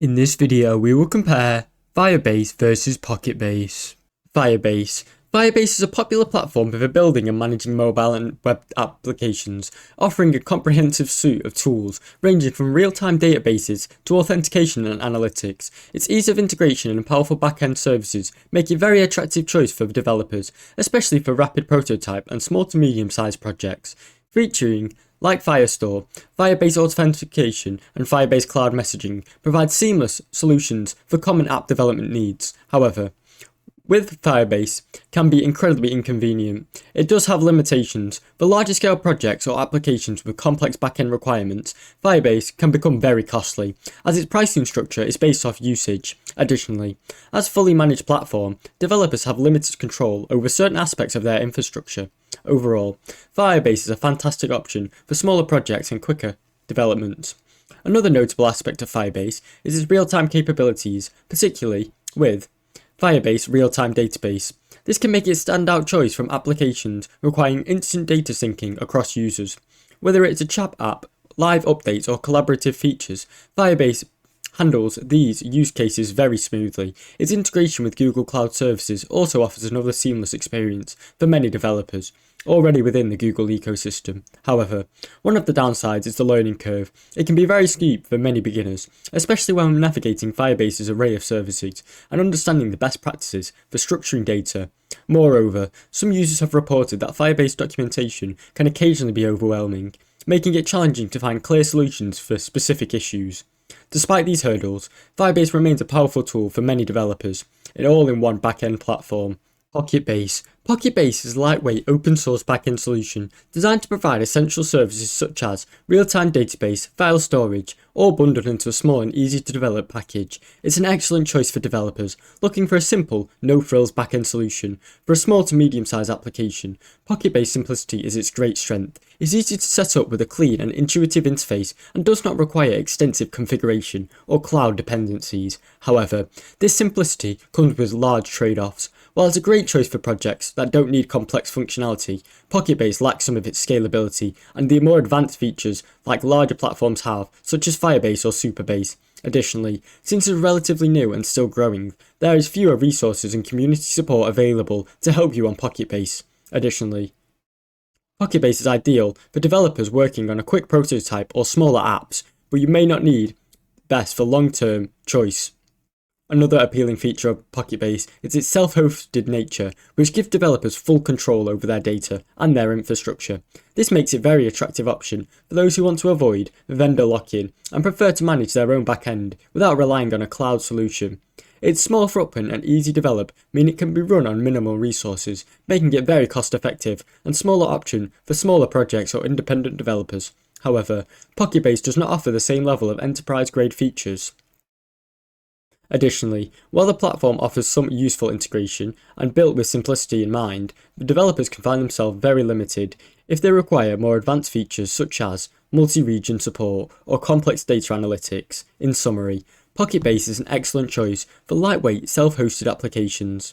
In this video, we will compare Firebase versus Pocketbase. Firebase is a popular platform for building and managing mobile and web applications, offering a comprehensive suite of tools ranging from real-time databases to authentication and analytics. Its ease of integration and powerful back-end services make it a very attractive choice for developers, especially for rapid prototype and small to medium-sized projects. Featuring like Firestore, Firebase Authentication and Firebase Cloud Messaging provide seamless solutions for common app development needs. However, with Firebase can be incredibly inconvenient. It does have limitations. For larger scale projects or applications with complex backend requirements, Firebase can become very costly, as its pricing structure is based off usage. Additionally, as a fully managed platform, developers have limited control over certain aspects of their infrastructure. Overall, Firebase is a fantastic option for smaller projects and quicker development. Another notable aspect of Firebase is its real-time capabilities, particularly with Firebase Real-Time Database. This can make it a standout choice from applications requiring instant data syncing across users. Whether it's a chat app, live updates or collaborative features, Firebase handles these use cases very smoothly. Its integration with Google Cloud Services also offers another seamless experience for many developers already within the Google ecosystem. However, one of the downsides is the learning curve. It can be very steep for many beginners, especially when navigating Firebase's array of services and understanding the best practices for structuring data. Moreover, some users have reported that Firebase documentation can occasionally be overwhelming, making it challenging to find clear solutions for specific issues. Despite these hurdles, Firebase remains a powerful tool for many developers, an all-in-one backend platform. Pocketbase is a lightweight open-source backend solution designed to provide essential services such as real-time database, file storage, all bundled into a small and easy-to-develop package. It's an excellent choice for developers looking for a simple, no-frills backend solution. For a small to medium-sized application, Pocketbase simplicity is its great strength. It's easy to set up with a clean and intuitive interface and does not require extensive configuration or cloud dependencies. However, this simplicity comes with large trade-offs. While it's a great choice for projects that don't need complex functionality, Pocketbase lacks some of its scalability and the more advanced features like larger platforms have, such as Firebase or Supabase. Additionally, since it's relatively new and still growing, there is fewer resources and community support available to help you on Pocketbase. Additionally, Pocketbase is ideal for developers working on a quick prototype or smaller apps, but you may not need best for long-term choice. Another appealing feature of Pocketbase is its self-hosted nature, which gives developers full control over their data and their infrastructure. This makes it a very attractive option for those who want to avoid vendor lock-in and prefer to manage their own backend without relying on a cloud solution. Its small footprint and easy develop mean it can be run on minimal resources, making it very cost-effective and smaller option for smaller projects or independent developers. However, Pocketbase does not offer the same level of enterprise-grade features. Additionally, while the platform offers some useful integration and built with simplicity in mind, the developers can find themselves very limited if they require more advanced features such as multi-region support or complex data analytics. In summary, Pocketbase is an excellent choice for lightweight, self-hosted applications.